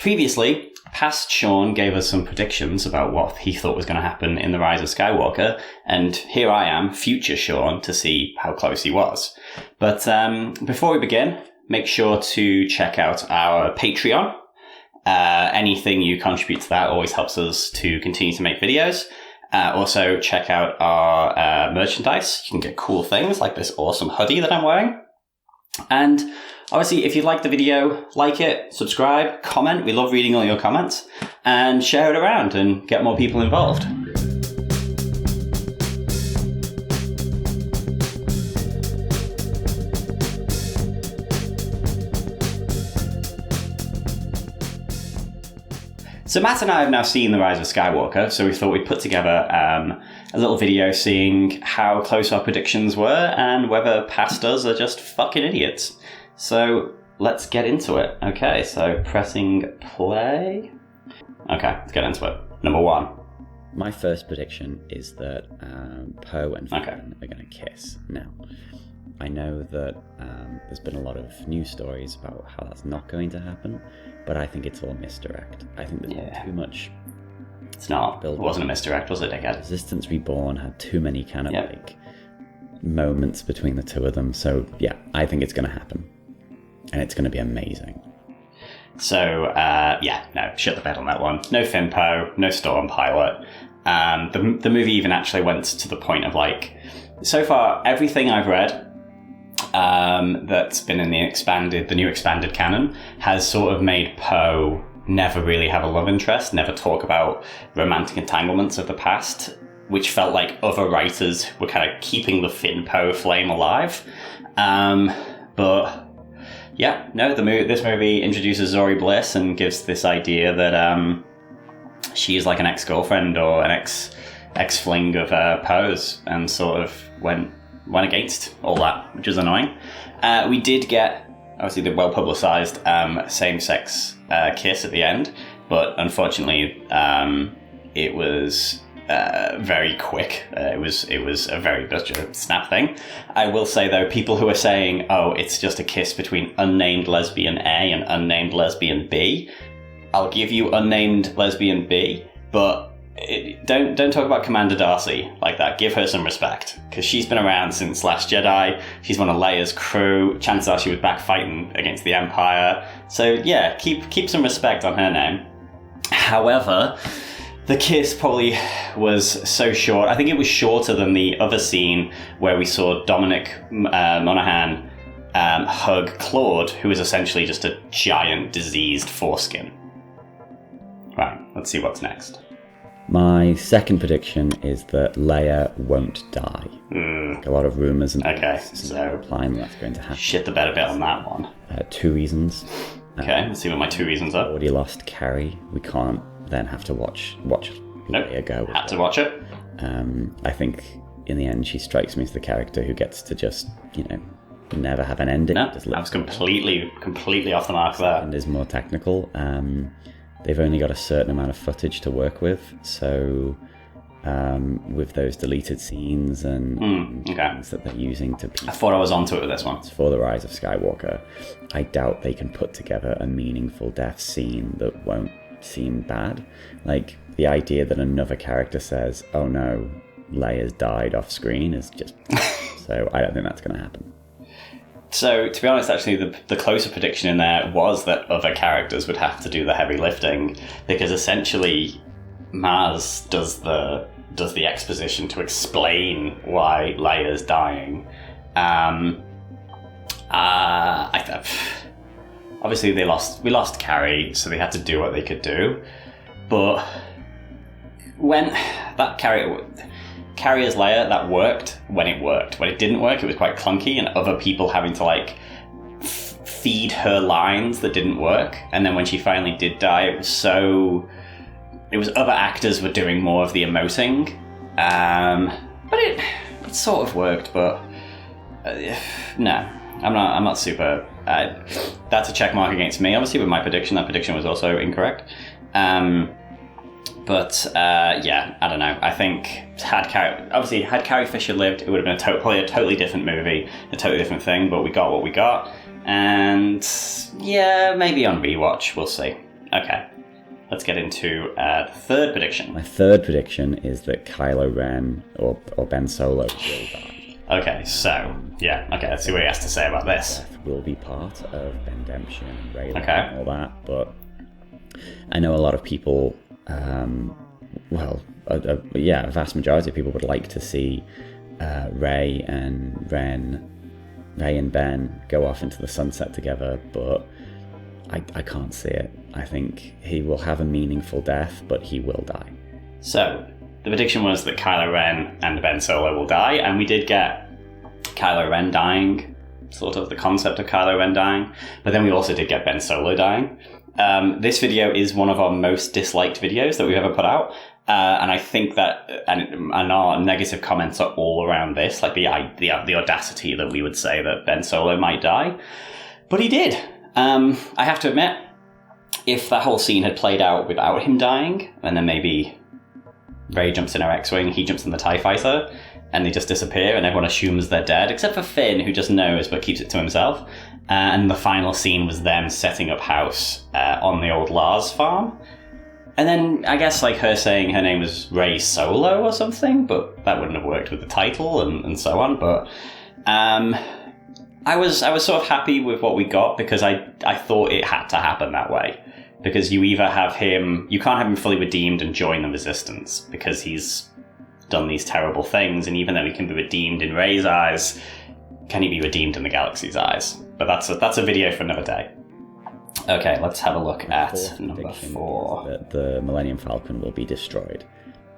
Previously, past Sean gave us some predictions about what he thought was going to happen in The Rise of Skywalker, and here I am, future Sean, to see how close he was. But before we begin, make sure to check out our Patreon. Anything you contribute to that always helps us to continue to make videos. Also, check out our merchandise. You can get cool things like this awesome hoodie that I'm wearing. And obviously, if you like the video, like it, subscribe, comment. We love reading all your comments. And share it around and get more people involved. So Matt and I have now seen The Rise of Skywalker, so we thought we'd put together a little video seeing how close our predictions were and whether past us are just fucking idiots. So let's get into it. Okay, so pressing play. Okay, let's get into it. Number 1. My first prediction is that Poe and Finn are going to kiss. Now, I know that there's been a lot of news stories about how that's not going to happen, but I think it's all misdirect. I think there's too much. It's not. It wasn't a misdirect, was it, dickhead? Resistance Reborn had too many kind of like moments between the two of them. So yeah, I think it's going to happen, and it's going to be amazing. So no, shut the bed on that one. No Finn Poe, no Storm Pilot. The movie even actually went to the point of like, so far everything I've read that's been in the new expanded canon has sort of made Poe never really have a love interest, never talk about romantic entanglements of the past, which felt like other writers were kind of keeping the Finn Poe flame alive. But yeah, no, this movie introduces Zori Bliss and gives this idea that she is like an ex-girlfriend or an ex-fling of Poe's, and sort of went against all that, which is annoying. We did get, obviously, the well-publicized same-sex kiss at the end, but unfortunately, it was very quick. It was a very just snap thing. I will say, though, people who are saying, "Oh, it's just a kiss between unnamed lesbian A and unnamed lesbian B," I'll give you unnamed lesbian B, but don't talk about Commander Darcy like that. Give her some respect, because she's been around since Last Jedi. She's one of Leia's crew. Chances are she was back fighting against the Empire. So yeah, keep some respect on her name. However, the kiss probably was so short. I think it was shorter than the other scene where we saw Dominic Monaghan hug Claude, who is essentially just a giant diseased foreskin. Right, let's see what's next. My second prediction is that Leia won't die. A lot of rumours and so implying that's going to happen. Shit the bed a bit on that one. 2 reasons. Okay, let's see what my 2 reasons are. Already lost Carrie. We can't then have to watch Leia go. Had to watch it. I think in the end she strikes me as the character who gets to just, never have an ending. No, I was completely off the mark there. And is more technical. They've only got a certain amount of footage to work with, so with those deleted scenes and things that they're using to... I thought I was onto it with this one. For The Rise of Skywalker, I doubt they can put together a meaningful death scene that won't seem bad. Like, the idea that another character says, "Oh no, Leia's died off screen," is just... So I don't think that's going to happen. So, to be honest, actually, the closer prediction in there was that other characters would have to do the heavy lifting, because essentially Maz does the exposition to explain why Leia's dying. Obviously, we lost Carrie, so they had to do what they could do. But when that Carrie as Leia, that worked when it worked. When it didn't work, it was quite clunky, and other people having to like feed her lines that didn't work. And then when she finally did die, it was other actors were doing more of the emoting. But it sort of worked. But no, I'm not super. That's a check mark against me. Obviously, with my prediction, that prediction was also incorrect. But I don't know. I think had Carrie Fisher lived, it would have been probably a totally different movie, a totally different thing. But we got what we got, and yeah, maybe on rewatch we'll see. Okay. Let's get into the third prediction. My third prediction is that Kylo Ren or Ben Solo will die. Okay, so, yeah, okay, let's see what he has to say about this. Death will be part of Redemption and Raylan Okay. and all that, but I know a lot of people, a vast majority of people would like to see Rey and Ben go off into the sunset together, but I can't see it. I think he will have a meaningful death, but he will die. So, the prediction was that Kylo Ren and Ben Solo will die, and we did get Kylo Ren dying, sort of the concept of Kylo Ren dying, but then we also did get Ben Solo dying. This video is one of our most disliked videos that we've ever put out, and I think that, and our negative comments are all around this, like the audacity that we would say that Ben Solo might die, but he did. I have to admit, if that whole scene had played out without him dying, and then maybe Rey jumps in her X-Wing, he jumps in the TIE Fighter, and they just disappear, and everyone assumes they're dead, except for Finn, who just knows but keeps it to himself. And the final scene was them setting up house on the old Lars farm. And then, I guess, like, her saying her name was Rey Solo or something, but that wouldn't have worked with the title and so on, but... I was sort of happy with what we got because I thought it had to happen that way. Because you either have him... You can't have him fully redeemed and join the Resistance because he's done these terrible things, and even though he can be redeemed in Rey's eyes, can he be redeemed in the galaxy's eyes? But that's a video for another day. Okay, let's have a look at number 4. That the Millennium Falcon will be destroyed.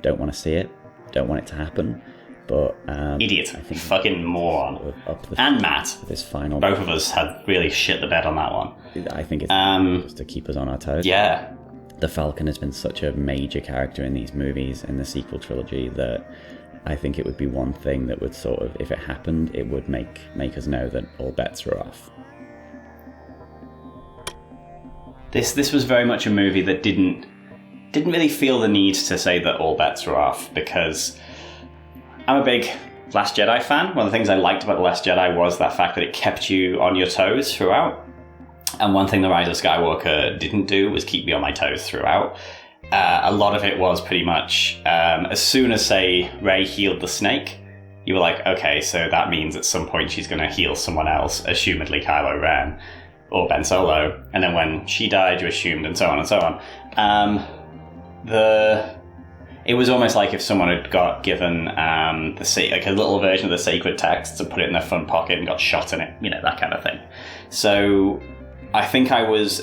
Don't want to see it. Don't want it to happen. But idiot, I think fucking moron, and Matt. This final, both of us had really shit the bed on that one. I think it's just to keep us on our toes. Yeah, the Falcon has been such a major character in these movies, in the sequel trilogy, that I think it would be one thing that would sort of, if it happened, it would make us know that all bets are off. This was very much a movie that didn't really feel the need to say that all bets are off, because I'm a big Last Jedi fan. One of the things I liked about The Last Jedi was that fact that it kept you on your toes throughout. And one thing The Rise of Skywalker didn't do was keep me on my toes throughout. A lot of it was pretty much, as soon as, say, Rey healed the snake, you were like, okay, so that means at some point she's going to heal someone else, assumedly Kylo Ren or Ben Solo. And then when she died, you assumed, and so on and so on. It was almost like if someone had got given like a little version of the sacred text and put it in their front pocket and got shot in it, that kind of thing. So I think I was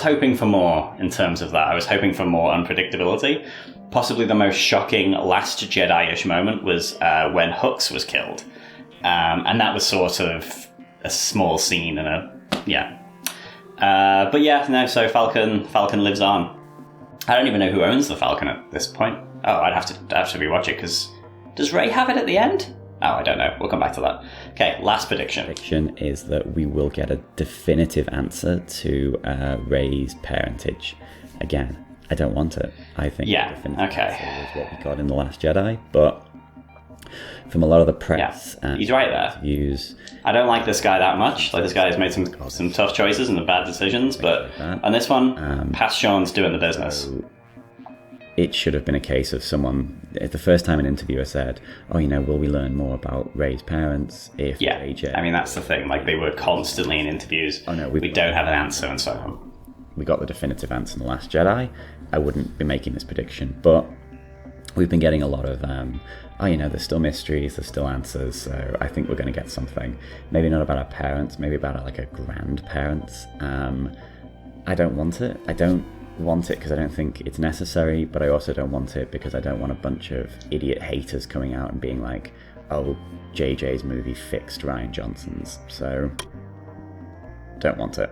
hoping for more in terms of that. I was hoping for more unpredictability. Possibly the most shocking Last Jedi-ish moment was when Hux was killed. And that was sort of a small scene and so Falcon lives on. I don't even know who owns the Falcon at this point. Oh, I'd have to rewatch it, because does Rey have it at the end? Oh, I don't know. We'll come back to that. Okay, last prediction. Prediction is that we will get a definitive answer to Rey's parentage. Again, I don't want it. I think the definitive answer is what we got in The Last Jedi, but from a lot of the press and he's right there. Views, I don't like this guy that much. Like, this guy has made some tough choices and bad decisions, but on this one, past Sean's doing the business. So it should have been a case of someone, the first time an interviewer said, will we learn more about Rey's parents if AJ... I mean, that's the thing. Like, they were constantly in interviews. Oh, no, we don't have an answer and so on. We got the definitive answer in The Last Jedi. I wouldn't be making this prediction, but we've been getting a lot of, there's still mysteries, there's still answers, so I think we're going to get something. Maybe not about our parents, maybe about our grandparents. I don't want it. I don't want it because I don't think it's necessary, but I also don't want it because I don't want a bunch of idiot haters coming out and being like, oh, JJ's movie fixed Rian Johnson's, so don't want it.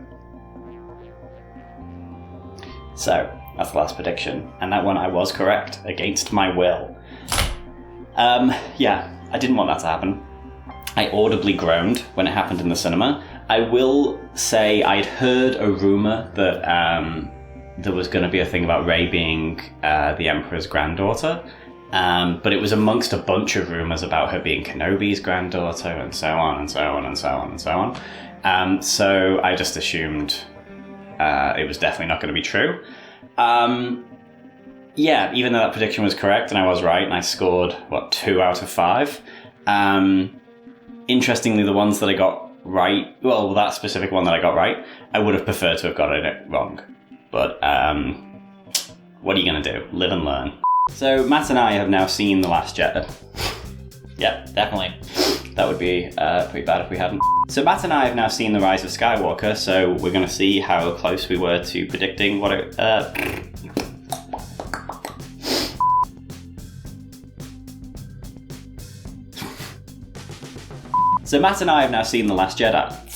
So, that's the last prediction, and that one I was correct, against my will. I didn't want that to happen. I audibly groaned when it happened in the cinema. I will say I'd heard a rumour that there was going to be a thing about Rey being the Emperor's granddaughter, but it was amongst a bunch of rumours about her being Kenobi's granddaughter, and so on, and so on, and so on, and so on. So I just assumed it was definitely not going to be true. Yeah, even though that prediction was correct and I was right, and I scored, 2 out of 5. Interestingly, the ones that I got right, well, that specific one that I got right, I would have preferred to have gotten it wrong. But what are you going to do? Live and learn. So Matt and I have now seen The Last Jedi. Yeah, definitely. That would be pretty bad if we hadn't. So Matt and I have now seen The Rise of Skywalker, so we're going to see how close we were to predicting what it... So Matt and I have now seen The Last Jedi.